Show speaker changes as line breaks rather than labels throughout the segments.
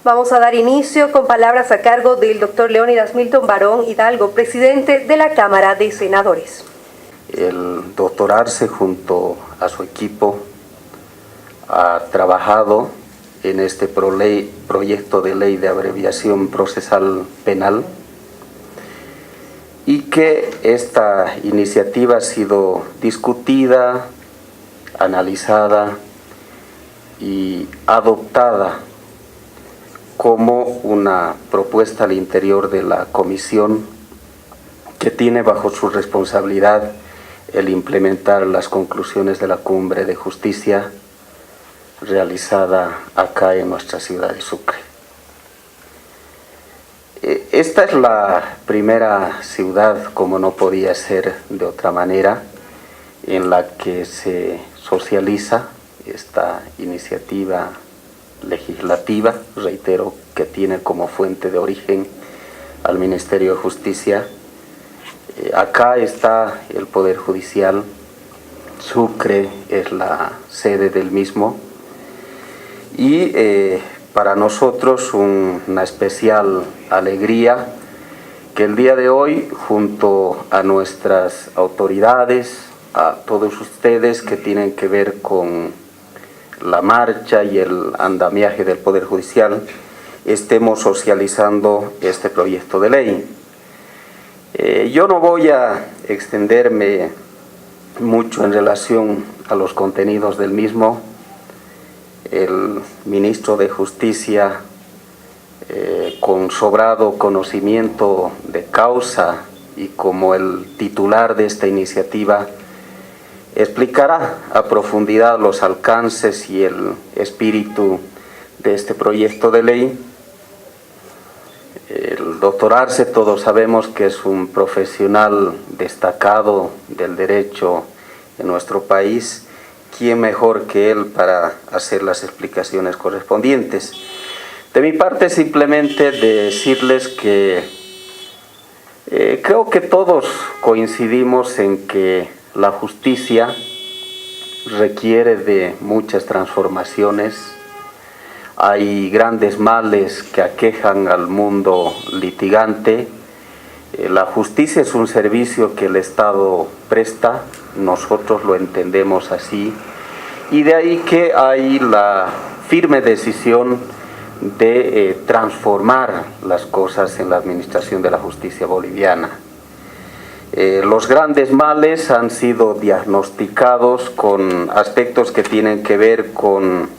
Vamos a dar inicio con palabras a cargo del doctor Leónidas Milton Barón Hidalgo, presidente de la Cámara de Senadores.
El doctor Arce, junto a su equipo, ha trabajado en este proyecto de ley de abreviación procesal penal y que esta iniciativa ha sido discutida, analizada y adoptada como una propuesta al interior de la comisión que tiene bajo su responsabilidad el implementar las conclusiones de la Cumbre de Justicia realizada acá en nuestra ciudad de Sucre. Esta es la primera ciudad, como no podía ser de otra manera, en la que se socializa esta iniciativa legislativa, reitero, que tiene como fuente de origen al Ministerio de Justicia. Acá está el Poder Judicial, Sucre es la sede del mismo y para nosotros una especial alegría que el día de hoy, junto a nuestras autoridades, a todos ustedes que tienen que ver con la marcha y el andamiaje del Poder Judicial, estemos socializando este proyecto de ley. Yo no voy a extenderme mucho en relación a los contenidos del mismo. El ministro de Justicia, con sobrado conocimiento de causa y como el titular de esta iniciativa, explicará a profundidad los alcances y el espíritu de este proyecto de ley. El doctor Arce, todos sabemos que es un profesional destacado del derecho en nuestro país. ¿Quién mejor que él para hacer las explicaciones correspondientes? De mi parte, simplemente decirles que creo que todos coincidimos en que la justicia requiere de muchas transformaciones. Hay grandes males que aquejan al mundo litigante. La justicia es un servicio que el Estado presta, nosotros lo entendemos así, y de ahí que hay la firme decisión de transformar las cosas en la administración de la justicia boliviana. Los grandes males han sido diagnosticados con aspectos que tienen que ver con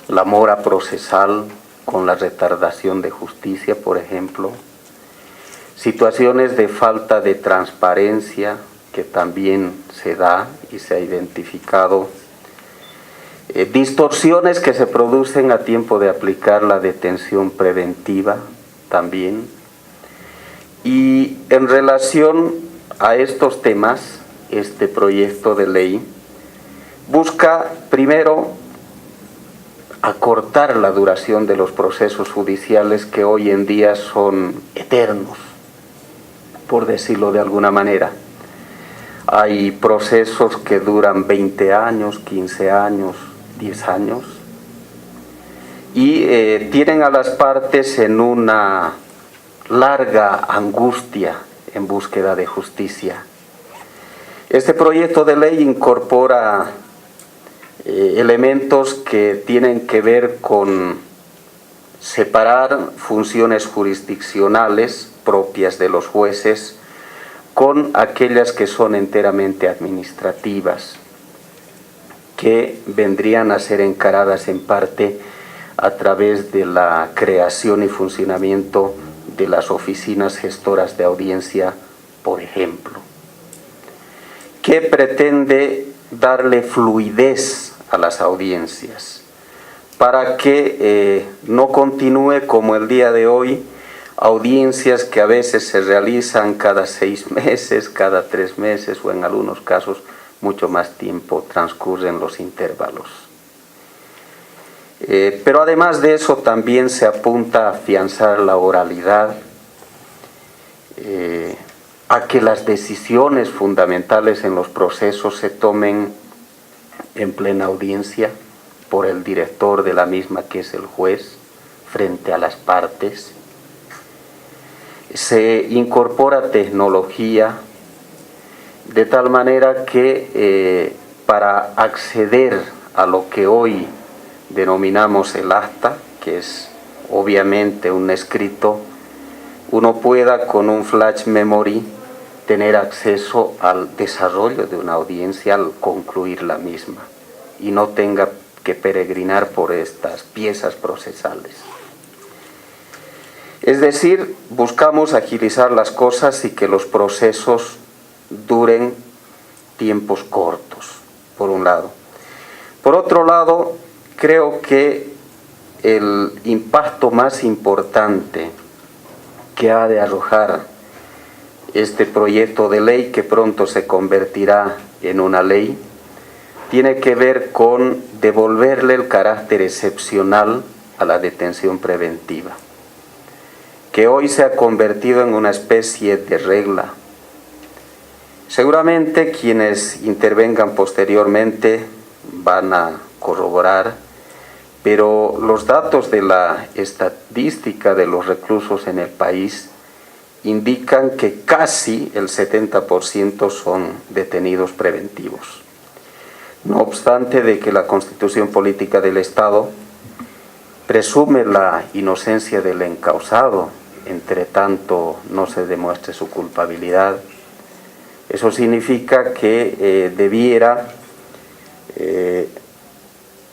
la mora procesal, con la retardación de justicia, por ejemplo, situaciones de falta de transparencia que también se da y se ha identificado, distorsiones que se producen a tiempo de aplicar la detención preventiva también. Y en relación a estos temas, este proyecto de ley busca primero acortar la duración de los procesos judiciales que hoy en día son eternos, por decirlo de alguna manera. Hay procesos que duran 20 años, 15 años, 10 años y tienen a las partes en una larga angustia en búsqueda de justicia. Este proyecto de ley incorpora elementos que tienen que ver con separar funciones jurisdiccionales propias de los jueces con aquellas que son enteramente administrativas, que vendrían a ser encaradas en parte a través de la creación y funcionamiento de las oficinas gestoras de audiencia, por ejemplo, que pretende darle fluidez a las audiencias para que no continúe como el día de hoy, audiencias que a veces se realizan cada 6 meses, cada 3 meses o en algunos casos mucho más tiempo transcurren los intervalos. Pero además de eso también se apunta a afianzar la oralidad, a que las decisiones fundamentales en los procesos se tomen en plena audiencia, por el director de la misma, que es el juez, frente a las partes. Se incorpora tecnología de tal manera que para acceder a lo que hoy denominamos el acta, que es obviamente un escrito, uno pueda con un flash memory tener acceso al desarrollo de una audiencia al concluir la misma y no tenga que peregrinar por estas piezas procesales. Es decir, buscamos agilizar las cosas y que los procesos duren tiempos cortos, por un lado. Por otro lado, creo que el impacto más importante que ha de arrojar este proyecto de ley, que pronto se convertirá en una ley, tiene que ver con devolverle el carácter excepcional a la detención preventiva, que hoy se ha convertido en una especie de regla. Seguramente quienes intervengan posteriormente van a corroborar, pero los datos de la estadística de los reclusos en el país indican que casi el 70% son detenidos preventivos. No obstante de que la Constitución Política del Estado presume la inocencia del encausado, entre tanto no se demuestre su culpabilidad, eso significa que debiera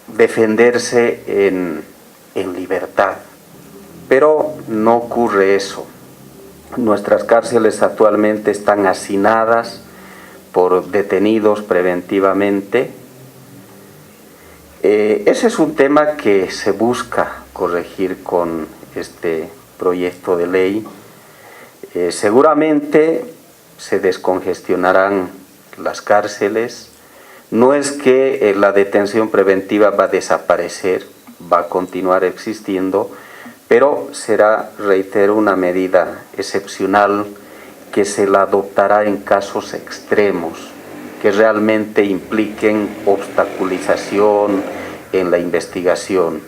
defenderse en libertad. Pero no ocurre eso. Nuestras cárceles actualmente están hacinadas por detenidos preventivamente. Ese es un tema que se busca corregir con este proyecto de ley. Seguramente se descongestionarán las cárceles. No es que la detención preventiva va a desaparecer, va a continuar existiendo, pero será, reitero, una medida excepcional que se la adoptará en casos extremos, que realmente impliquen obstaculización en la investigación.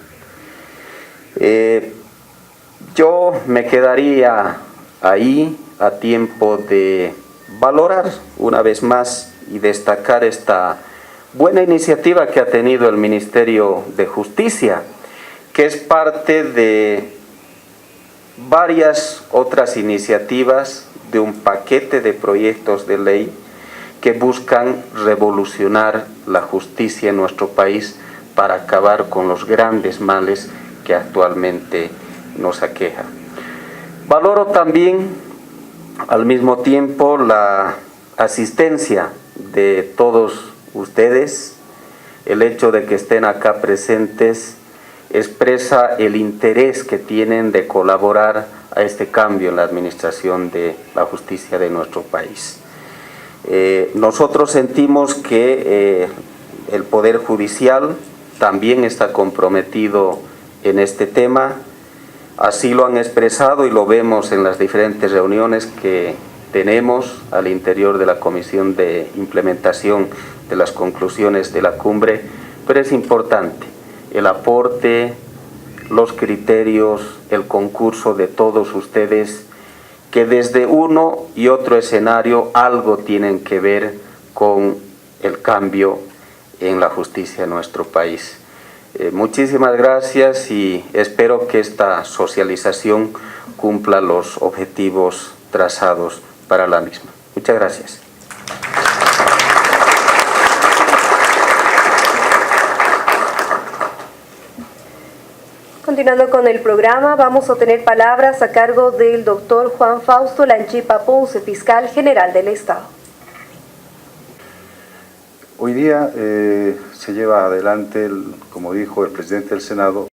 Yo me quedaría ahí a tiempo de valorar una vez más y destacar esta buena iniciativa que ha tenido el Ministerio de Justicia, que es parte de varias otras iniciativas de un paquete de proyectos de ley que buscan revolucionar la justicia en nuestro país para acabar con los grandes males que actualmente nos aquejan. Valoro también al mismo tiempo la asistencia de todos ustedes. El hecho de que estén acá presentes expresa el interés que tienen de colaborar a este cambio en la administración de la justicia de nuestro país. Nosotros sentimos que el Poder Judicial también está comprometido en este tema, así lo han expresado y lo vemos en las diferentes reuniones que tenemos al interior de la Comisión de Implementación de las conclusiones de la cumbre, pero es importante el aporte, los criterios, el concurso de todos ustedes, que desde uno y otro escenario algo tienen que ver con el cambio en la justicia en nuestro país. Muchísimas gracias y espero que esta socialización cumpla los objetivos trazados para la misma. Muchas gracias.
Continuando con el programa, vamos a tener palabras a cargo del doctor Juan Fausto Lanchipa Ponce, fiscal general del Estado.
Hoy día se lleva adelante, como dijo el presidente del Senado,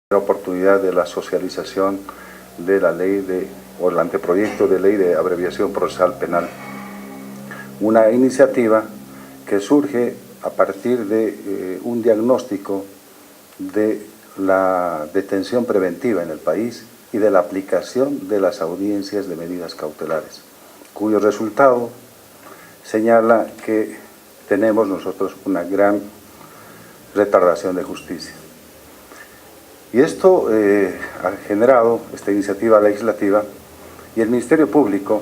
la oportunidad de la socialización de la ley o el anteproyecto de ley de abreviación procesal penal. Una iniciativa que surge a partir de un diagnóstico de la detención preventiva en el país y de la aplicación de las audiencias de medidas cautelares, cuyo resultado señala que tenemos nosotros una gran retardación de justicia. Y esto ha generado esta iniciativa legislativa, y el Ministerio Público,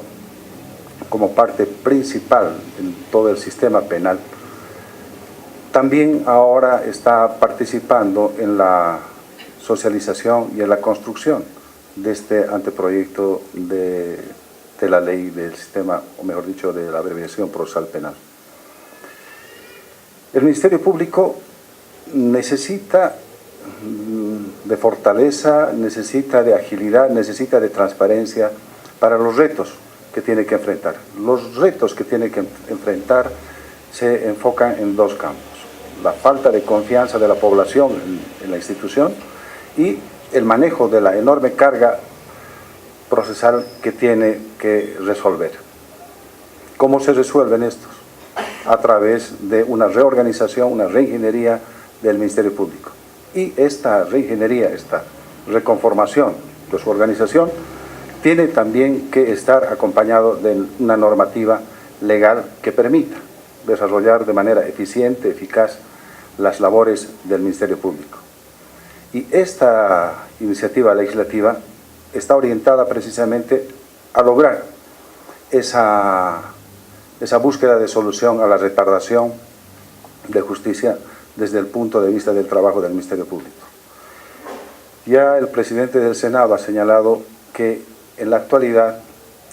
como parte principal en todo el sistema penal, también ahora está participando en la socialización y en la construcción de este anteproyecto de la ley del sistema, o mejor dicho, de la abreviación procesal penal. El Ministerio Público necesita de fortaleza, necesita de agilidad, necesita de transparencia para los retos que tiene que enfrentar. Los retos que tiene que enfrentar se enfocan en dos campos: la falta de confianza de la población en la institución y el manejo de la enorme carga procesal que tiene que resolver. ¿Cómo se resuelven estos? A través de una reorganización, una reingeniería del Ministerio Público. Y esta reingeniería, esta reconformación de su organización, tiene también que estar acompañado de una normativa legal que permita desarrollar de manera eficiente, eficaz, las labores del Ministerio Público. Y esta iniciativa legislativa está orientada precisamente a lograr esa búsqueda de solución a la retardación de justicia desde el punto de vista del trabajo del Ministerio Público. Ya el presidente del Senado ha señalado que en la actualidad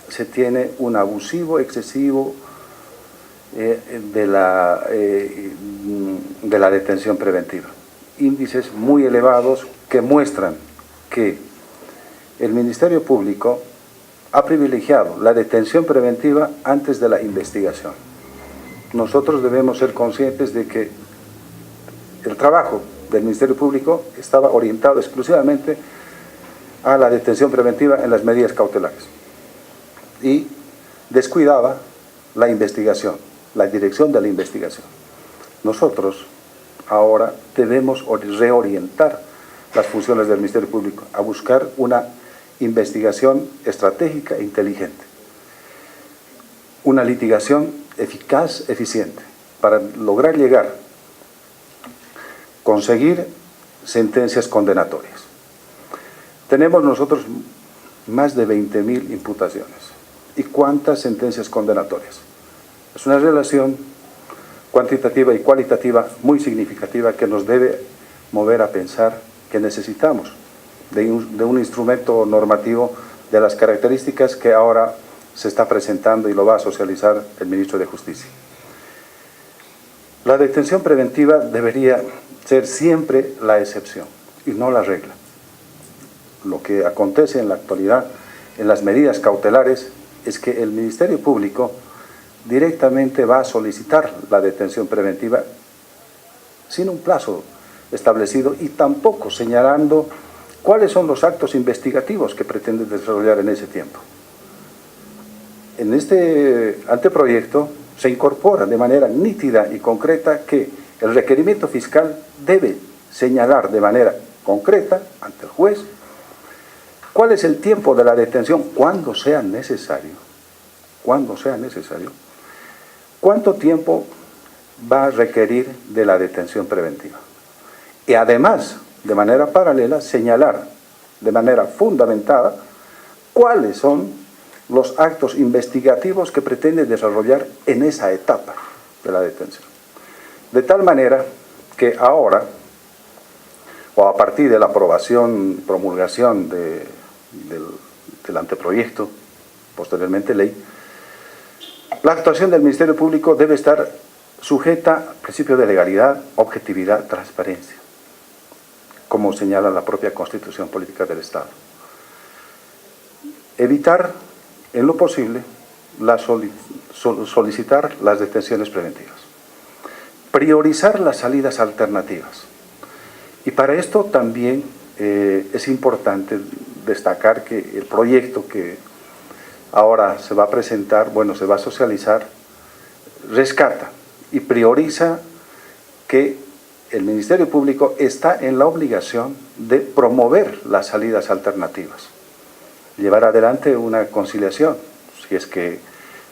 se tiene un abusivo excesivo de la detención preventiva. Índices muy elevados que muestran que el Ministerio Público ha privilegiado la detención preventiva antes de la investigación. Nosotros debemos ser conscientes de que el trabajo del Ministerio Público estaba orientado exclusivamente a la detención preventiva en las medidas cautelares y descuidaba la investigación, la dirección de la investigación. Nosotros ahora debemos reorientar las funciones del Ministerio Público a buscar una investigación estratégica e inteligente, una litigación eficaz, eficiente, para lograr conseguir sentencias condenatorias. Tenemos nosotros más de 20.000 imputaciones. ¿Y cuántas sentencias condenatorias? Es una relación cuantitativa y cualitativa muy significativa que nos debe mover a pensar que necesitamos de un instrumento normativo de las características que ahora se está presentando y lo va a socializar el Ministro de Justicia. La detención preventiva debería ser siempre la excepción y no la regla. Lo que acontece en la actualidad en las medidas cautelares es que el Ministerio Público directamente va a solicitar la detención preventiva sin un plazo establecido y tampoco señalando cuáles son los actos investigativos que pretende desarrollar en ese tiempo. En este anteproyecto se incorpora de manera nítida y concreta que el requerimiento fiscal debe señalar de manera concreta ante el juez cuál es el tiempo de la detención cuando sea necesario, cuánto tiempo va a requerir de la detención preventiva. Y además, de manera paralela, señalar de manera fundamentada cuáles son los actos investigativos que pretende desarrollar en esa etapa de la detención. De tal manera que ahora, o a partir de la aprobación, promulgación del anteproyecto, posteriormente ley, la actuación del Ministerio Público debe estar sujeta al principio de legalidad, objetividad, transparencia, como señala la propia Constitución Política del Estado. Evitar, en lo posible, solicitar las detenciones preventivas. Priorizar las salidas alternativas. Y para esto también es importante destacar que el proyecto que ahora se va a presentar, se va a socializar, rescata y prioriza que el Ministerio Público está en la obligación de promover las salidas alternativas, llevar adelante una conciliación, si es que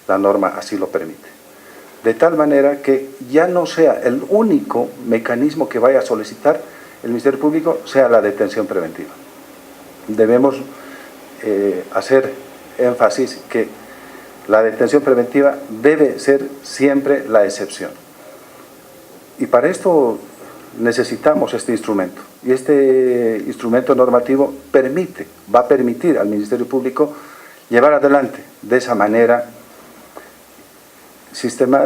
la norma así lo permite. de tal manera que ya no sea el único mecanismo que vaya a solicitar el Ministerio Público sea la detención preventiva. Debemos hacer énfasis que la detención preventiva debe ser siempre la excepción. Y para esto necesitamos este instrumento. Y este instrumento normativo va a permitir al Ministerio Público llevar adelante de esa manera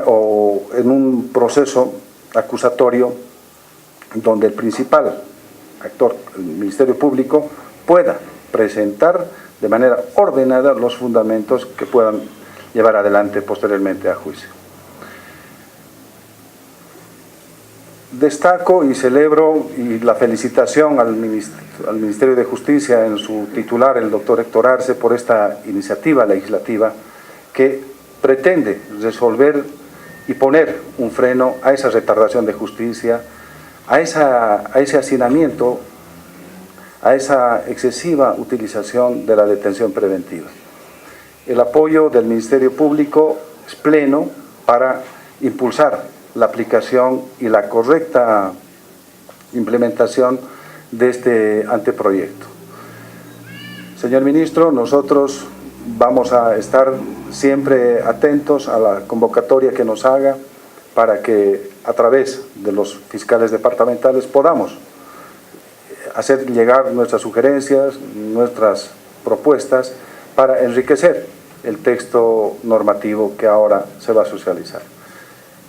o en un proceso acusatorio donde el principal actor, el Ministerio Público, pueda presentar de manera ordenada los fundamentos que puedan llevar adelante posteriormente a juicio. Destaco y celebro y la felicitación al Ministerio de Justicia en su titular, el doctor Héctor Arce, por esta iniciativa legislativa que pretende resolver y poner un freno a esa retardación de justicia, a ese hacinamiento, a esa excesiva utilización de la detención preventiva. El apoyo del Ministerio Público es pleno para impulsar la aplicación y la correcta implementación de este anteproyecto. Señor Ministro, nosotros vamos a estar siempre atentos a la convocatoria que nos haga para que a través de los fiscales departamentales podamos hacer llegar nuestras sugerencias, nuestras propuestas para enriquecer el texto normativo que ahora se va a socializar.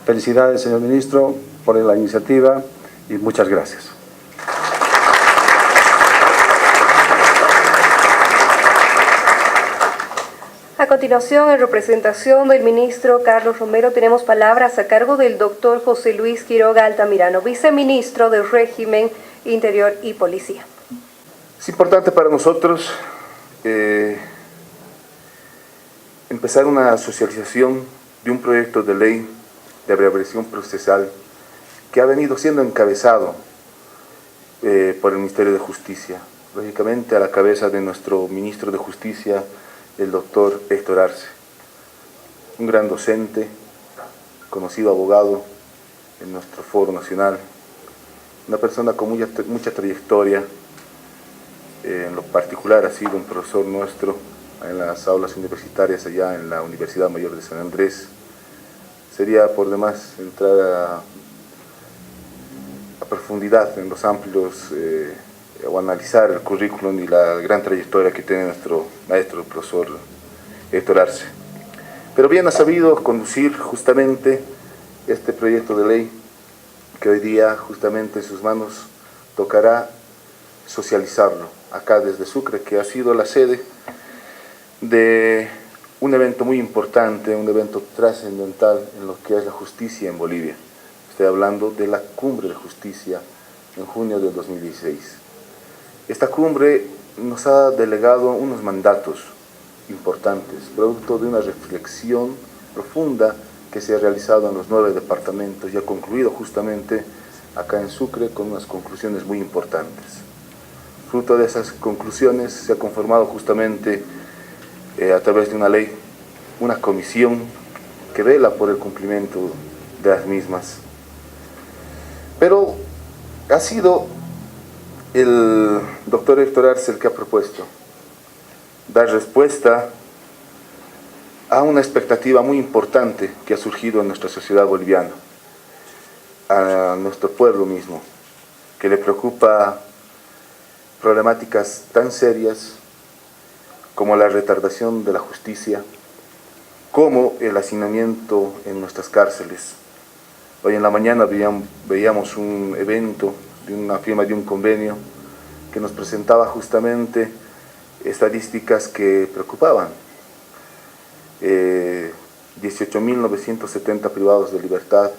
Felicidades, señor Ministro, por la iniciativa y muchas gracias.
A continuación, en representación del ministro Carlos Romero, tenemos palabras a cargo del doctor José Luis Quiroga Altamirano, viceministro del Régimen Interior y Policía.
Es importante para nosotros empezar una socialización de un proyecto de ley de abreviación procesal que ha venido siendo encabezado por el Ministerio de Justicia, lógicamente a la cabeza de nuestro ministro de Justicia, el doctor Héctor Arce, un gran docente, conocido abogado en nuestro foro nacional, una persona con mucha trayectoria, en lo particular ha sido un profesor nuestro en las aulas universitarias allá en la Universidad Mayor de San Andrés. Sería por demás entrar a profundidad en los amplios o analizar el currículum y la gran trayectoria que tiene nuestro maestro, el profesor Héctor Arce. Pero bien ha sabido conducir justamente este proyecto de ley que hoy día justamente en sus manos tocará socializarlo acá desde Sucre, que ha sido la sede de un evento muy importante, un evento trascendental en lo que es la justicia en Bolivia. Estoy hablando de la Cumbre de Justicia en junio del 2016. Esta cumbre nos ha delegado unos mandatos importantes, producto de una reflexión profunda que se ha realizado en los 9 departamentos y ha concluido justamente acá en Sucre con unas conclusiones muy importantes. Fruto de esas conclusiones se ha conformado justamente a través de una ley, una comisión que vela por el cumplimiento de las mismas. Pero ha sido el doctor Héctor Arce el que ha propuesto dar respuesta a una expectativa muy importante que ha surgido en nuestra sociedad boliviana, a nuestro pueblo mismo, que le preocupa problemáticas tan serias como la retardación de la justicia, como el hacinamiento en nuestras cárceles. Hoy en la mañana veíamos un evento de una firma de un convenio que nos presentaba justamente estadísticas que preocupaban. 18.970 privados de libertad,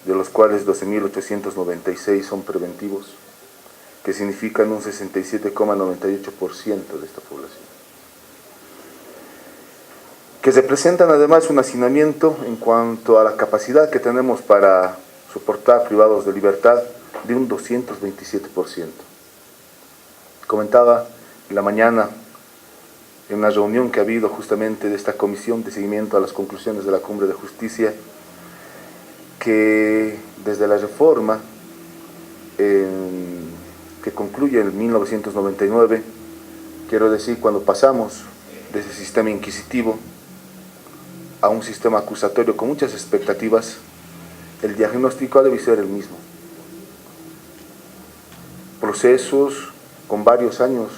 de los cuales 12.896 son preventivos, que significan un 67,98% de esta población. Que representan además un hacinamiento en cuanto a la capacidad que tenemos para soportar privados de libertad de un 227%. Comentaba en la mañana en una reunión que ha habido justamente de esta comisión de seguimiento a las conclusiones de la Cumbre de Justicia, que desde la reforma que concluye en 1999, quiero decir, cuando pasamos de ese sistema inquisitivo a un sistema acusatorio con muchas expectativas, el diagnóstico debe ser el mismo. Procesos con varios años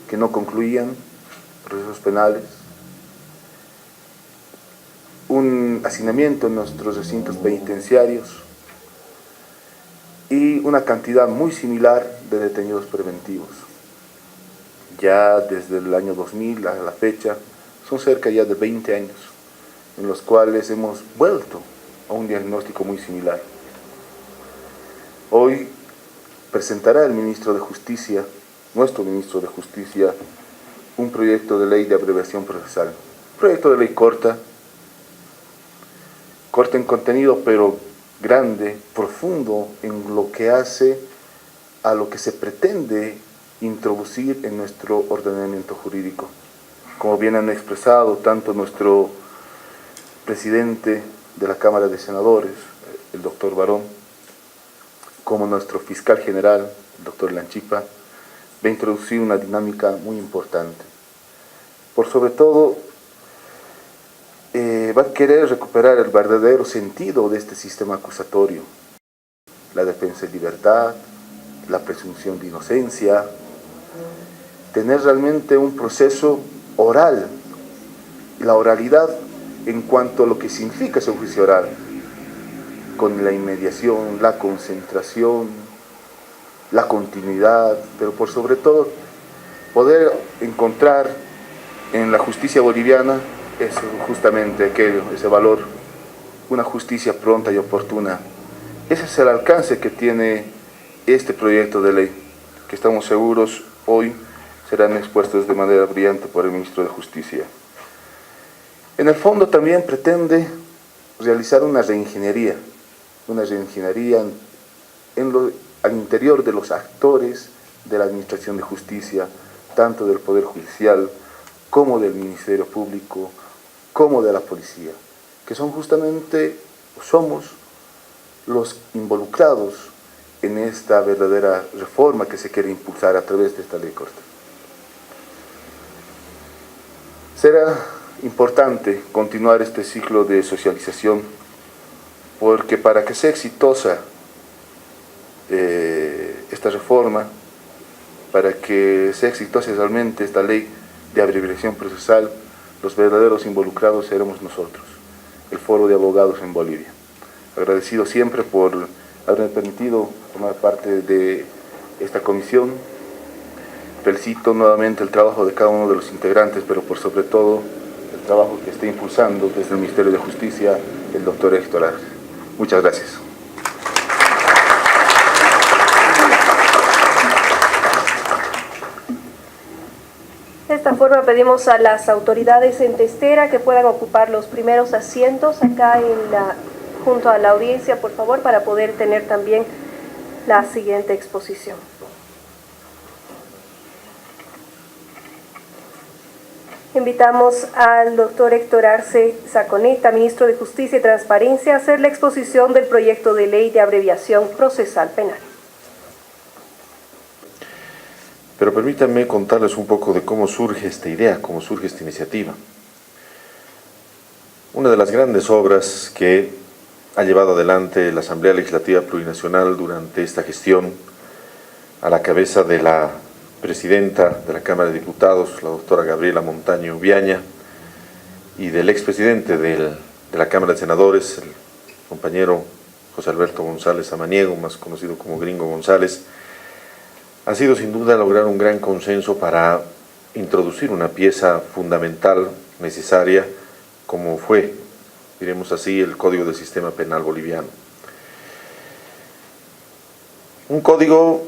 que no concluían, procesos penales, un hacinamiento en nuestros recintos penitenciarios y una cantidad muy similar de detenidos preventivos. Ya desde el año 2000 a la fecha, son cerca ya de 20 años, en los cuales hemos vuelto a un diagnóstico muy similar. Hoy presentará el ministro de Justicia, nuestro ministro de Justicia, un proyecto de ley de abreviación procesal. Un proyecto de ley corta en contenido, pero grande, profundo en lo que hace a lo que se pretende introducir en nuestro ordenamiento jurídico. Como bien han expresado tanto nuestro presidente de la Cámara de Senadores, el doctor Barón, como nuestro fiscal general, el doctor Lanchipa, va a introducir una dinámica muy importante. Por sobre todo, va a querer recuperar el verdadero sentido de este sistema acusatorio, la defensa de libertad, la presunción de inocencia, tener realmente un proceso oral, la oralidad en cuanto a lo que significa ese juicio oral, con la inmediación, la concentración, la continuidad, pero por sobre todo poder encontrar en la justicia boliviana es justamente aquello, ese valor, una justicia pronta y oportuna. Ese es el alcance que tiene este proyecto de ley, que estamos seguros hoy serán expuestos de manera brillante por el ministro de Justicia. En el fondo también pretende realizar una reingeniería al interior de los actores de la Administración de Justicia, tanto del Poder Judicial como del Ministerio Público, como de la Policía, que son justamente, somos los involucrados en esta verdadera reforma que se quiere impulsar a través de esta ley corta. Será importante continuar este ciclo de socialización, porque para que sea exitosa esta reforma, para que sea exitosa realmente esta ley de abreviación procesal, los verdaderos involucrados seremos nosotros, el Foro de Abogados en Bolivia. Agradecido siempre por haberme permitido formar parte de esta comisión. Felicito nuevamente el trabajo de cada uno de los integrantes, pero por sobre todo el trabajo que está impulsando desde el Ministerio de Justicia el doctor Héctor Arce. Muchas gracias.
De esta forma pedimos a las autoridades en Testera que puedan ocupar los primeros asientos acá junto a la audiencia, por favor, para poder tener también la siguiente exposición. Invitamos al doctor Héctor Arce Saconeta, ministro de Justicia y Transparencia, a hacer la exposición del proyecto de ley de abreviación procesal penal.
Pero permítanme contarles un poco de cómo surge esta idea, cómo surge esta iniciativa. Una de las grandes obras que ha llevado adelante la Asamblea Legislativa Plurinacional durante esta gestión, a la cabeza de la presidenta de la Cámara de Diputados, la doctora Gabriela Montaño Viaña, y del expresidente de la Cámara de Senadores, el compañero José Alberto González Samaniego, más conocido como Gringo González, ha sido sin duda lograr un gran consenso para introducir una pieza fundamental, necesaria, como fue, diremos así, el Código del Sistema Penal Boliviano. Un código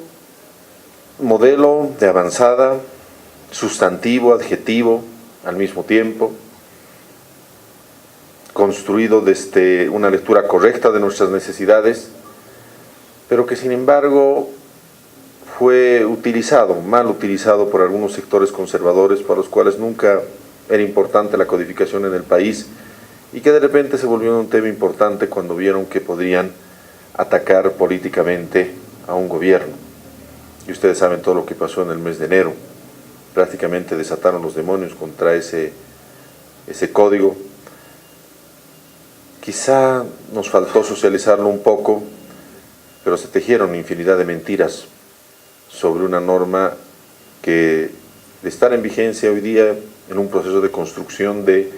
modelo de avanzada, sustantivo, adjetivo, al mismo tiempo, construido desde una lectura correcta de nuestras necesidades, pero que sin embargo fue mal utilizado por algunos sectores conservadores para los cuales nunca era importante la codificación en el país y que de repente se volvió un tema importante cuando vieron que podrían atacar políticamente a un gobierno. Y ustedes saben todo lo que pasó en el mes de enero. Prácticamente desataron los demonios contra ese código. Quizá nos faltó socializarlo un poco, pero se tejieron infinidad de mentiras sobre una norma que, de estar en vigencia hoy día, en un proceso de construcción de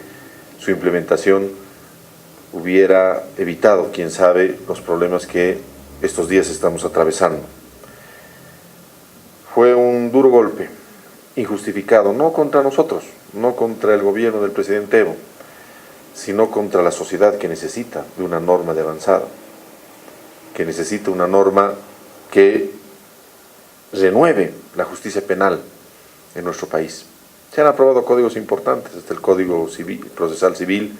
su implementación, hubiera evitado, quién sabe, los problemas que estos días estamos atravesando. Fue un duro golpe, injustificado, no contra nosotros, no contra el gobierno del presidente Evo, sino contra la sociedad que necesita de una norma de avanzada, que necesita una norma que renueve la justicia penal en nuestro país. Se han aprobado códigos importantes, desde el Código Civil, Procesal Civil,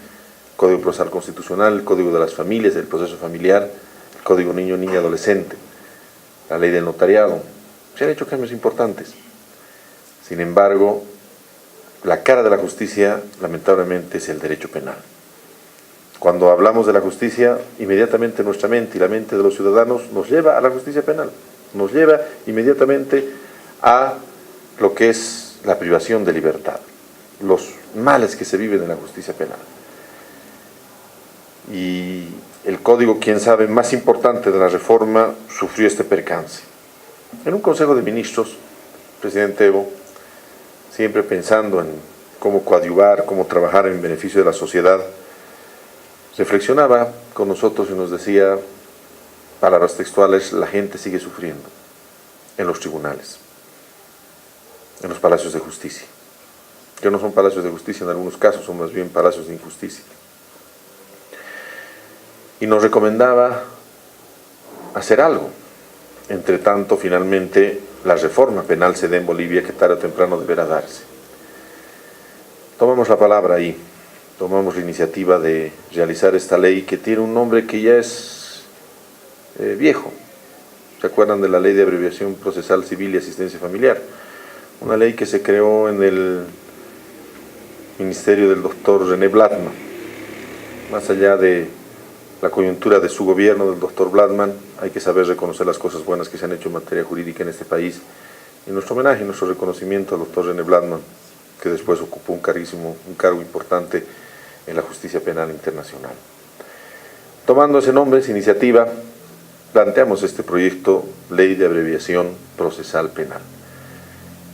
el Código Procesal Constitucional, el Código de las Familias, el Proceso Familiar, el Código Niño, Niña, Adolescente, la Ley del Notariado. Se han hecho cambios importantes. Sin embargo, la cara de la justicia, lamentablemente, es el derecho penal. Cuando hablamos de la justicia, inmediatamente nuestra mente y la mente de los ciudadanos nos lleva a la justicia penal, nos lleva inmediatamente a lo que es la privación de libertad, los males que se viven en la justicia penal. Y el código, quién sabe, más importante de la reforma, sufrió este percance. En un Consejo de Ministros, el presidente Evo, siempre pensando en cómo coadyuvar, cómo trabajar en beneficio de la sociedad, reflexionaba con nosotros y nos decía, palabras textuales: la gente sigue sufriendo en los tribunales, en los palacios de justicia, que no son palacios de justicia en algunos casos, son más bien palacios de injusticia. Y nos recomendaba hacer algo. Entre tanto, finalmente, la reforma penal se dé en Bolivia, que tarde o temprano deberá darse. Tomamos la palabra ahí, tomamos la iniciativa de realizar esta ley que tiene un nombre que ya es viejo. ¿Se acuerdan de la Ley de Abreviación Procesal Civil y Asistencia Familiar? Una ley que se creó en el ministerio del doctor René Bladman. Más allá de la coyuntura de su gobierno, del doctor Bladman, hay que saber reconocer las cosas buenas que se han hecho en materia jurídica en este país. Y nuestro homenaje y nuestro reconocimiento al doctor René Bladman, que después ocupó un cargo importante en la justicia penal internacional. Tomando ese nombre, esa iniciativa, planteamos este proyecto Ley de Abreviación Procesal Penal.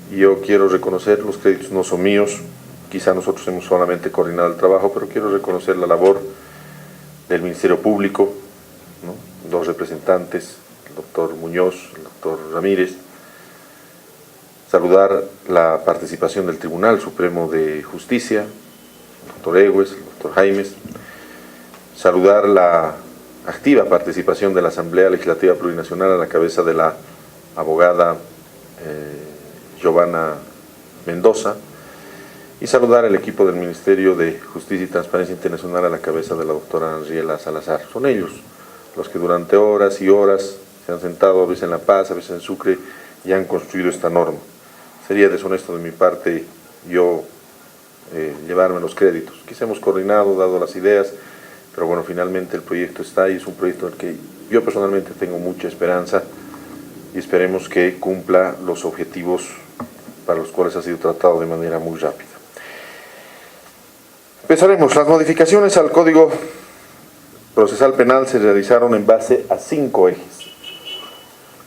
Y yo quiero reconocer, los créditos no son míos, quizá nosotros hemos solamente coordinado el trabajo, pero quiero reconocer la labor del Ministerio Público, ¿no? Dos representantes, el doctor Muñoz, el doctor Ramírez. Saludar la participación del Tribunal Supremo de Justicia, el doctor Egues, el doctor Jaimes. Saludar la activa participación de la Asamblea Legislativa Plurinacional a la cabeza de la abogada Giovanna Mendoza, y saludar al equipo del Ministerio de Justicia y Transparencia Internacional a la cabeza de la doctora Anriela Salazar. Son ellos los que durante horas y horas se han sentado, a veces en La Paz, a veces en Sucre, y han construido esta norma. Sería deshonesto de mi parte yo llevarme los créditos. Quizá hemos coordinado, dado las ideas, pero bueno, finalmente el proyecto está y es un proyecto en el que yo personalmente tengo mucha esperanza y esperemos que cumpla los objetivos para los cuales ha sido tratado de manera muy rápida. Empezaremos. Las modificaciones al Código Procesal Penal se realizaron en base a 5 ejes.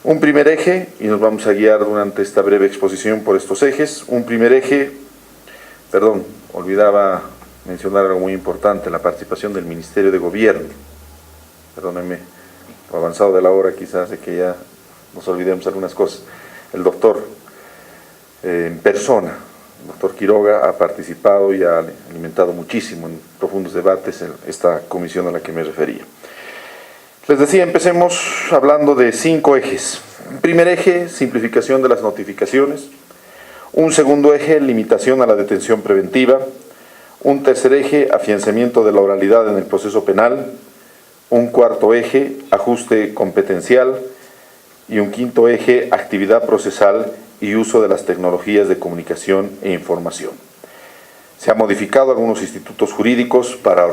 Un primer eje, y nos vamos a guiar durante esta breve exposición por estos ejes. Un primer eje, olvidaba mencionar algo muy importante, la participación del Ministerio de Gobierno. Perdónenme, lo avanzado de la hora quizás hace que ya nos olvidemos algunas cosas. El doctor en persona, el doctor Quiroga, ha participado y ha alimentado muchísimo en profundos debates en esta comisión a la que me refería. Les decía, empecemos hablando de 5 ejes. Un primer eje, simplificación de las notificaciones. Un segundo eje, limitación a la detención preventiva. Un tercer eje, afianzamiento de la oralidad en el proceso penal. Un cuarto eje, ajuste competencial. Y un quinto eje, actividad procesal y uso de las tecnologías de comunicación e información. Se han modificado algunos institutos jurídicos para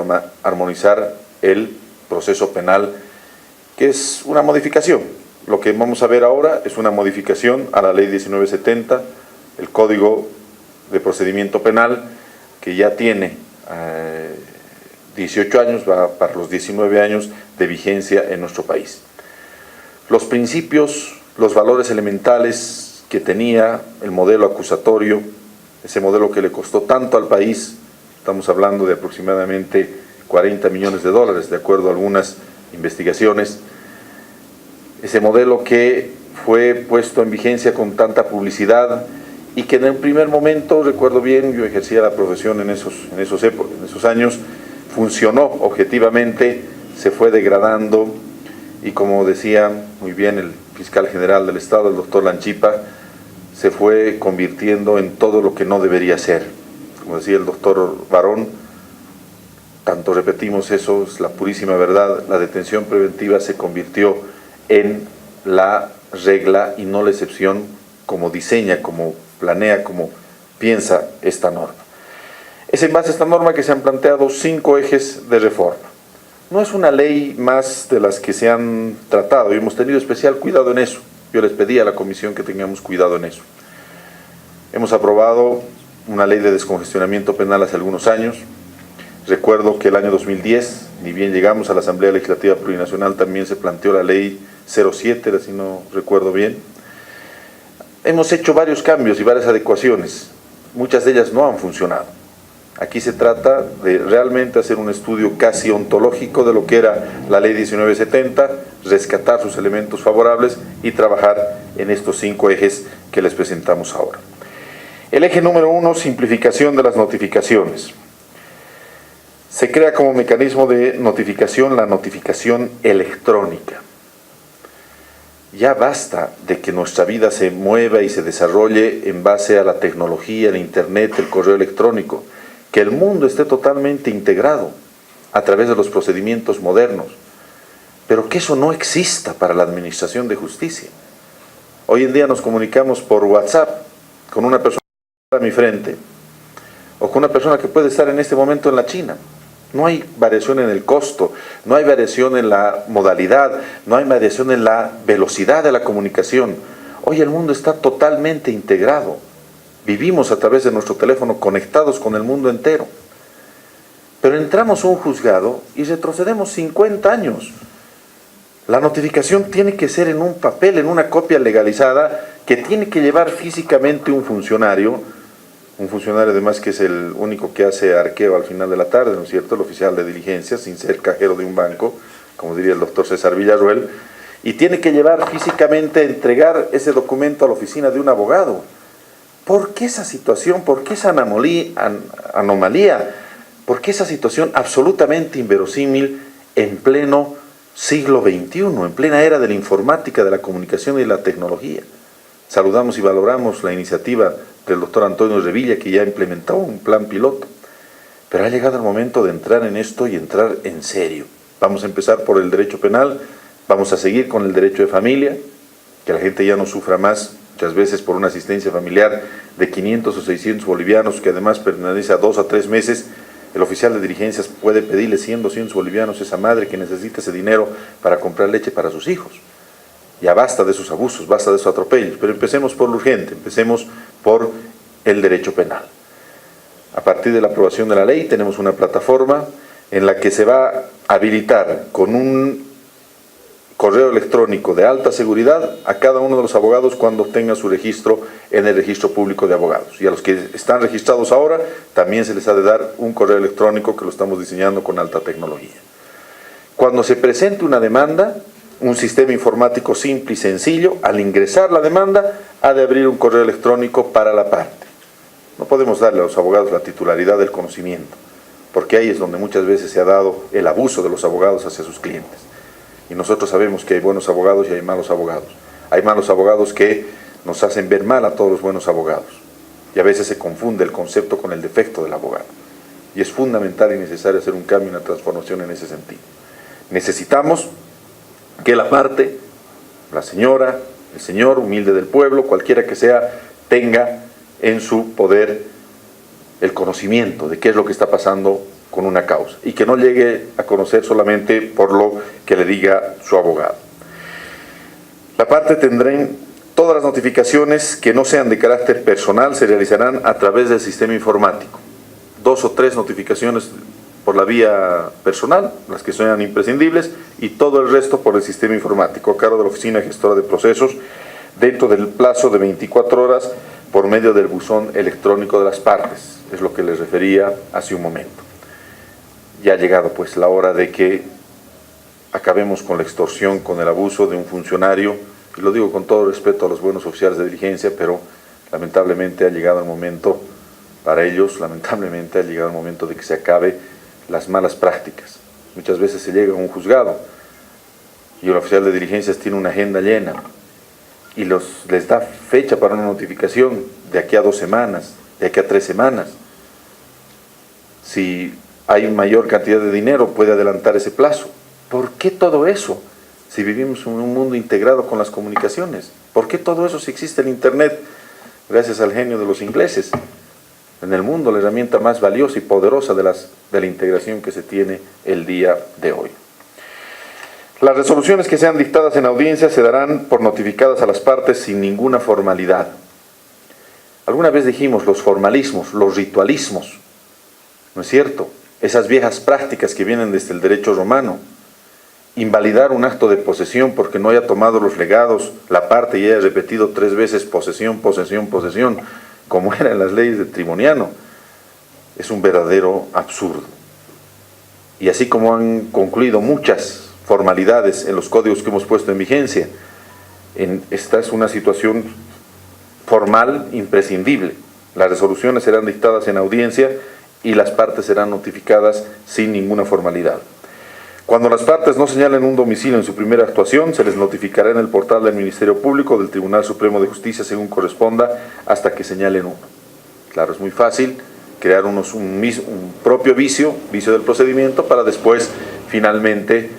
armonizar el proceso penal, que es una modificación. Lo que vamos a ver ahora es una modificación a la ley 1970, el Código de Procedimiento Penal, que ya tiene 18 años, va para los 19 años de vigencia en nuestro país. Los principios, los valores elementales que tenía el modelo acusatorio, ese modelo que le costó tanto al país, estamos hablando de aproximadamente 40 millones de dólares, de acuerdo a algunas investigaciones, ese modelo que fue puesto en vigencia con tanta publicidad y que en el primer momento, recuerdo bien, yo ejercía la profesión en esos años, funcionó objetivamente, se fue degradando y, como decía muy bien el fiscal general del Estado, el doctor Lanchipa, se fue convirtiendo en todo lo que no debería ser. Como decía el doctor Barón, tanto repetimos eso, es la purísima verdad, la detención preventiva se convirtió en la regla y no la excepción, como diseña, como planea, como piensa esta norma. Es en base a esta norma que se han planteado 5 ejes de reforma. No es una ley más de las que se han tratado y hemos tenido especial cuidado en eso. Yo les pedí a la comisión que tengamos cuidado en eso. Hemos aprobado una ley de descongestionamiento penal hace algunos años. Recuerdo que el año 2010, ni bien llegamos a la Asamblea Legislativa Plurinacional, también se planteó la ley 07, si no recuerdo bien. Hemos hecho varios cambios y varias adecuaciones. Muchas de ellas no han funcionado. Aquí se trata de realmente hacer un estudio casi ontológico de lo que era la ley 1970, rescatar sus elementos favorables y trabajar en estos 5 ejes que les presentamos ahora. El eje número 1, simplificación de las notificaciones. Se crea como mecanismo de notificación la notificación electrónica. Ya basta de que nuestra vida se mueva y se desarrolle en base a la tecnología, el internet, el correo electrónico, que el mundo esté totalmente integrado a través de los procedimientos modernos, pero que eso no exista para la administración de justicia. Hoy en día nos comunicamos por WhatsApp con una persona a mi frente o con una persona que puede estar en este momento en la China. No hay variación en el costo, no hay variación en la modalidad, no hay variación en la velocidad de la comunicación. Hoy el mundo está totalmente integrado. Vivimos a través de nuestro teléfono conectados con el mundo entero. Pero entramos a un juzgado y retrocedemos 50 años. La notificación tiene que ser en un papel, en una copia legalizada, que tiene que llevar físicamente un funcionario además que es el único que hace arqueo al final de la tarde, ¿no es cierto?, el oficial de diligencia, sin ser cajero de un banco, como diría el doctor César Villarruel, y tiene que llevar físicamente, entregar ese documento a la oficina de un abogado. ¿Por qué esa situación? ¿Por qué esa anomalía? ¿Por qué esa situación absolutamente inverosímil en pleno siglo XXI, en plena era de la informática, de la comunicación y de la tecnología? Saludamos y valoramos la iniciativa del doctor Antonio Revilla, que ya implementó un plan piloto. Pero ha llegado el momento de entrar en esto y entrar en serio. Vamos a empezar por el derecho penal, vamos a seguir con el derecho de familia, que la gente ya no sufra más, muchas veces por una asistencia familiar de 500 o 600 bolivianos, que además permanece a 2 a 3 meses. El oficial de diligencias puede pedirle 100, 200 bolivianos a esa madre que necesita ese dinero para comprar leche para sus hijos. Ya basta de esos abusos, basta de esos atropellos, pero empecemos por lo urgente, empecemos por el derecho penal. A partir de la aprobación de la ley tenemos una plataforma en la que se va a habilitar con un correo electrónico de alta seguridad a cada uno de los abogados cuando obtenga su registro en el registro público de abogados. Y a los que están registrados ahora también se les ha de dar un correo electrónico que lo estamos diseñando con alta tecnología. Cuando se presente una demanda, un sistema informático simple y sencillo, al ingresar la demanda, ha de abrir un correo electrónico para la parte. No podemos darle a los abogados la titularidad del conocimiento, porque ahí es donde muchas veces se ha dado el abuso de los abogados hacia sus clientes. Y nosotros sabemos que hay buenos abogados y hay malos abogados. Hay malos abogados que nos hacen ver mal a todos los buenos abogados. Y a veces se confunde el concepto con el defecto del abogado. Y es fundamental y necesario hacer un cambio y una transformación en ese sentido. Necesitamos que la parte, la señora, el señor humilde del pueblo, cualquiera que sea, tenga en su poder el conocimiento de qué es lo que está pasando con una causa y que no llegue a conocer solamente por lo que le diga su abogado. La parte tendrá todas las notificaciones que no sean de carácter personal se realizarán a través del sistema informático. 2 o 3 notificaciones por la vía personal, las que sean imprescindibles, y todo el resto por el sistema informático, a cargo de la Oficina Gestora de Procesos, dentro del plazo de 24 horas por medio del buzón electrónico de las partes. Es lo que les refería hace un momento. Ya ha llegado pues la hora de que acabemos con la extorsión, con el abuso de un funcionario, y lo digo con todo respeto a los buenos oficiales de diligencia, pero lamentablemente ha llegado el momento, para ellos, lamentablemente ha llegado el momento de que se acabe las malas prácticas. Muchas veces se llega a un juzgado y el oficial de diligencias tiene una agenda llena y les da fecha para una notificación de aquí a 2 semanas, de aquí a 3 semanas. Si hay mayor cantidad de dinero, puede adelantar ese plazo. ¿Por qué todo eso? Si vivimos en un mundo integrado con las comunicaciones. ¿Por qué todo eso si existe el Internet? Gracias al genio de los ingleses. En el mundo, la herramienta más valiosa y poderosa de la integración que se tiene el día de hoy. Las resoluciones que sean dictadas en audiencia se darán por notificadas a las partes sin ninguna formalidad. Alguna vez dijimos los formalismos, los ritualismos, ¿no es cierto? Esas viejas prácticas que vienen desde el derecho romano. Invalidar un acto de posesión porque no haya tomado los legados la parte y haya repetido 3 veces posesión, posesión, posesión, como era en las leyes de Trimoniano, es un verdadero absurdo. Y así como han concluido muchas formalidades en los códigos que hemos puesto en vigencia, esta es una situación formal imprescindible. Las resoluciones serán dictadas en audiencia y las partes serán notificadas sin ninguna formalidad. Cuando las partes no señalen un domicilio en su primera actuación, se les notificará en el portal del Ministerio Público del Tribunal Supremo de Justicia según corresponda hasta que señalen uno. Claro, es muy fácil crear un propio vicio del procedimiento para después finalmente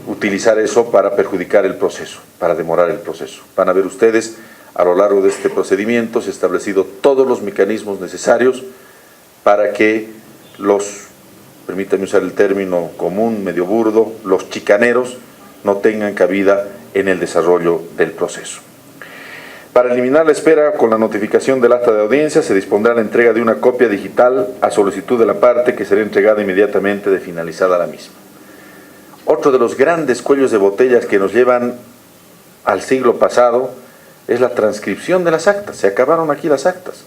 utilizar eso para perjudicar el proceso, para demorar el proceso. Van a ver ustedes, a lo largo de este procedimiento se han establecido todos los mecanismos necesarios para que permítanme usar el término común, medio burdo, los chicaneros no tengan cabida en el desarrollo del proceso. Para eliminar la espera con la notificación del acta de audiencia, se dispondrá la entrega de una copia digital a solicitud de la parte que será entregada inmediatamente de finalizada la misma. Otro de los grandes cuellos de botellas que nos llevan al siglo pasado es la transcripción de las actas. Se acabaron aquí las actas.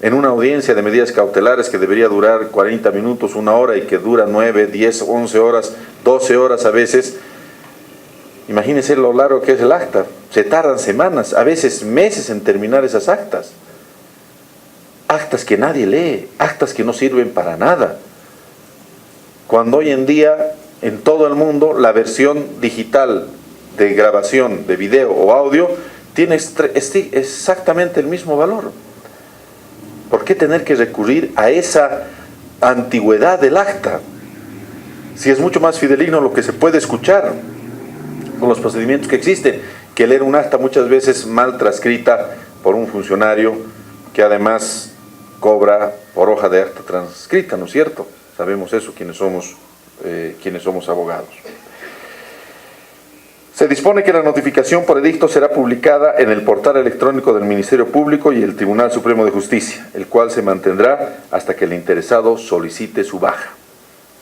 En una audiencia de medidas cautelares que debería durar 40 minutos, 1 hora y que dura 9, 10, 11 horas, 12 horas a veces, imagínense lo largo que es el acta. Se tardan semanas, a veces meses en terminar esas actas. Actas que nadie lee, actas que no sirven para nada. Cuando hoy en día, en todo el mundo, la versión digital de grabación de video o audio tiene exactamente el mismo valor. ¿Por qué tener que recurrir a esa antigüedad del acta? Si es mucho más fidedigno lo que se puede escuchar con los procedimientos que existen, que leer un acta muchas veces mal transcrita por un funcionario que además cobra por hoja de acta transcrita, ¿no es cierto? Sabemos eso quienes somos abogados. Se dispone que la notificación por edicto será publicada en el portal electrónico del Ministerio Público y el Tribunal Supremo de Justicia, el cual se mantendrá hasta que el interesado solicite su baja.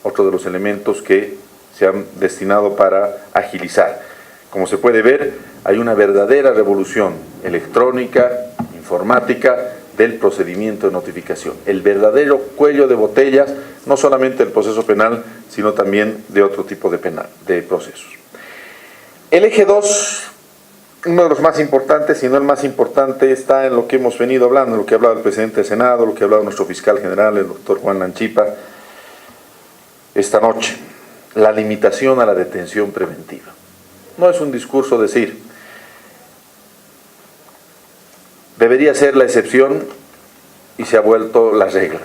Otro de los elementos que se han destinado para agilizar. Como se puede ver, hay una verdadera revolución electrónica, informática, del procedimiento de notificación. El verdadero cuello de botellas, no solamente del proceso penal, sino también de otro tipo de procesos. El eje 2, uno de los más importantes, si no el más importante, está en lo que hemos venido hablando, lo que ha hablado el presidente del Senado, lo que ha hablado nuestro fiscal general, el doctor Juan Lanchipa, esta noche, la limitación a la detención preventiva. No es un discurso decir, debería ser la excepción y se ha vuelto la regla.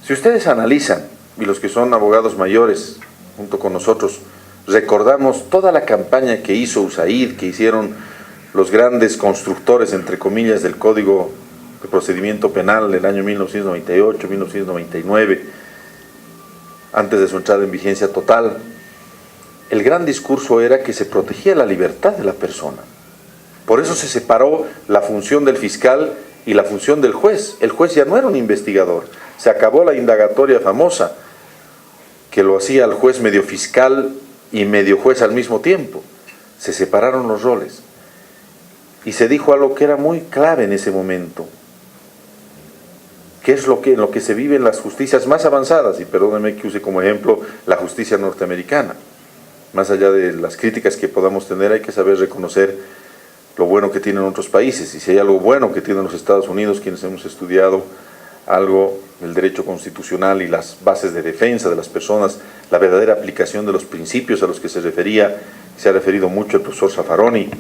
Si ustedes analizan, y los que son abogados mayores, junto con nosotros, recordamos toda la campaña que hizo USAID, que hicieron los grandes constructores, entre comillas, del Código de procedimiento penal del año 1998, 1999, antes de su entrada en vigencia total, el gran discurso era que se protegía la libertad de la persona. Por eso se separó la función del fiscal y la función del juez. El juez ya no era un investigador. Se acabó la indagatoria famosa, que lo hacía el juez medio fiscal y medio juez al mismo tiempo. Se separaron los roles. Y se dijo algo que era muy clave en ese momento, que es en lo que se vive en las justicias más avanzadas, y perdónenme que use como ejemplo la justicia norteamericana. Más allá de las críticas que podamos tener, hay que saber reconocer lo bueno que tienen otros países, y si hay algo bueno que tienen los Estados Unidos, quienes hemos estudiado algo del derecho constitucional y las bases de defensa de las personas, la verdadera aplicación de los principios a los que se ha referido mucho el profesor Zaffaroni,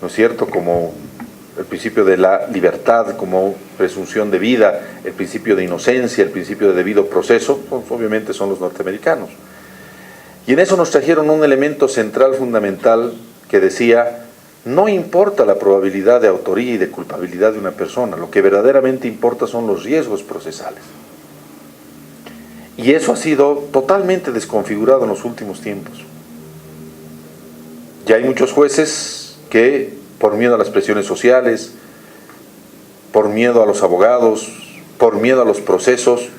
¿no es cierto?, como el principio de la libertad como presunción de vida, el principio de inocencia, el principio de debido proceso, pues obviamente son los norteamericanos. Y en eso nos trajeron un elemento central fundamental que decía: no importa la probabilidad de autoría y de culpabilidad de una persona, lo que verdaderamente importa son los riesgos procesales. Y eso ha sido totalmente desconfigurado en los últimos tiempos. Ya hay muchos jueces que, por miedo a las presiones sociales, por miedo a los abogados, por miedo a los procesos,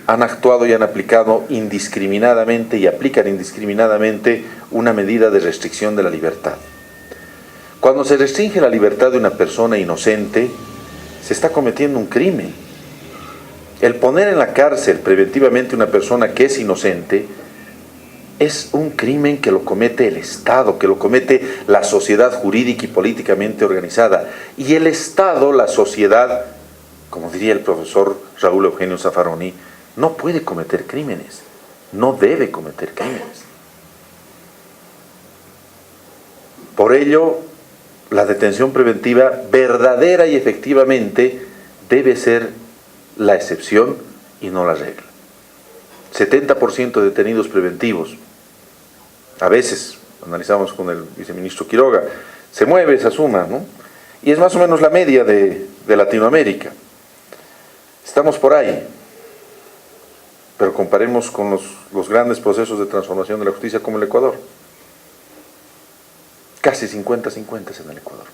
han actuado y han aplicado indiscriminadamente y aplican indiscriminadamente una medida de restricción de la libertad. Cuando se restringe la libertad de una persona inocente, se está cometiendo un crimen. El poner en la cárcel preventivamente a una persona que es inocente es un crimen que lo comete el Estado, que lo comete la sociedad jurídica y políticamente organizada. Y el Estado, la sociedad, como diría el profesor Raúl Eugenio Zaffaroni, no puede cometer crímenes, no debe cometer crímenes. Por ello, la detención preventiva verdadera y efectivamente debe ser la excepción y no la regla. 70% de detenidos preventivos, a veces, analizamos con el viceministro Quiroga, se mueve esa suma, ¿no? Y es más o menos la media de Latinoamérica. Estamos por ahí, pero comparemos con los grandes procesos de transformación de la justicia como el Ecuador. Casi 50-50 es en el Ecuador.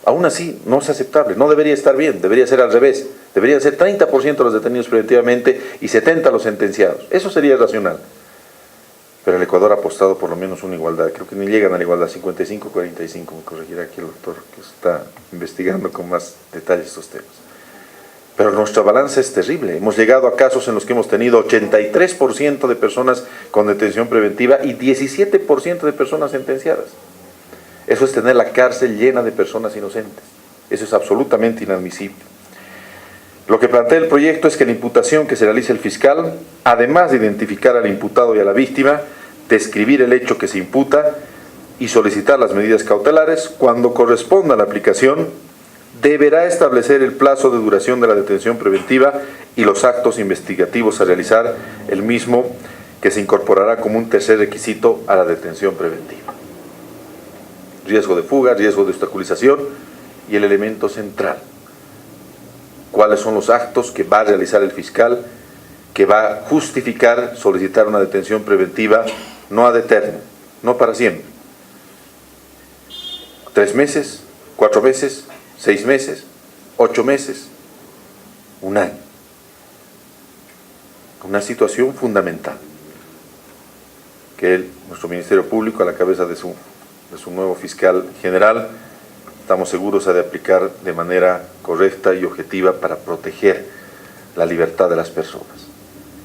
Aún así, no es aceptable, no debería estar bien, debería ser al revés. Deberían ser 30% los detenidos preventivamente y 70% los sentenciados. Eso sería racional. Pero el Ecuador ha apostado por lo menos una igualdad. Creo que ni llegan a la igualdad, 55-45, me corregirá aquí el doctor que está investigando con más detalle estos temas. Pero nuestra balanza es terrible. Hemos llegado a casos en los que hemos tenido 83% de personas con detención preventiva y 17% de personas sentenciadas. Eso es tener la cárcel llena de personas inocentes. Eso es absolutamente inadmisible. Lo que plantea el proyecto es que la imputación que se realice el fiscal, además de identificar al imputado y a la víctima, describir el hecho que se imputa y solicitar las medidas cautelares, cuando corresponda la aplicación, deberá establecer el plazo de duración de la detención preventiva y los actos investigativos a realizar, el mismo que se incorporará como un tercer requisito a la detención preventiva. Riesgo de fuga, riesgo de obstaculización y el elemento central: cuáles son los actos que va a realizar el fiscal, que va a justificar solicitar una detención preventiva no ad eternum, no para siempre. 3 meses, 4 meses, 6 meses, 8 meses, 1 año. Una situación fundamental que nuestro Ministerio Público, a la cabeza de su nuevo fiscal general, estamos seguros ha de aplicar de manera correcta y objetiva para proteger la libertad de las personas.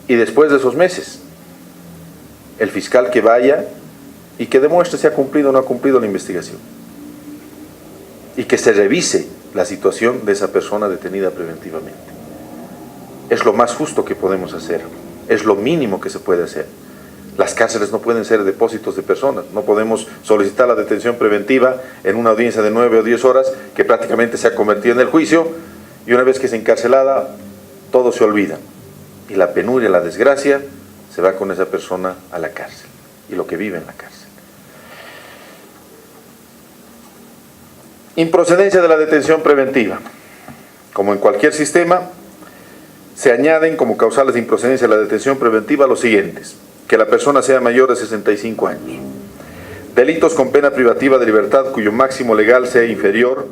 Y después de esos meses, el fiscal que vaya y que demuestre si ha cumplido o no ha cumplido la investigación. Y que se revise la situación de esa persona detenida preventivamente. Es lo más justo que podemos hacer, es lo mínimo que se puede hacer. Las cárceles no pueden ser depósitos de personas, no podemos solicitar la detención preventiva en una audiencia de 9 o 10 horas que prácticamente se ha convertido en el juicio, y una vez que es encarcelada, todo se olvida. Y la penuria, la desgracia, se va con esa persona a la cárcel, y lo que vive en la cárcel. Improcedencia de la detención preventiva.
Como en cualquier sistema, se añaden como causales de improcedencia de la detención preventiva los siguientes: que la persona sea mayor de 65 años, delitos con pena privativa de libertad cuyo máximo legal sea inferior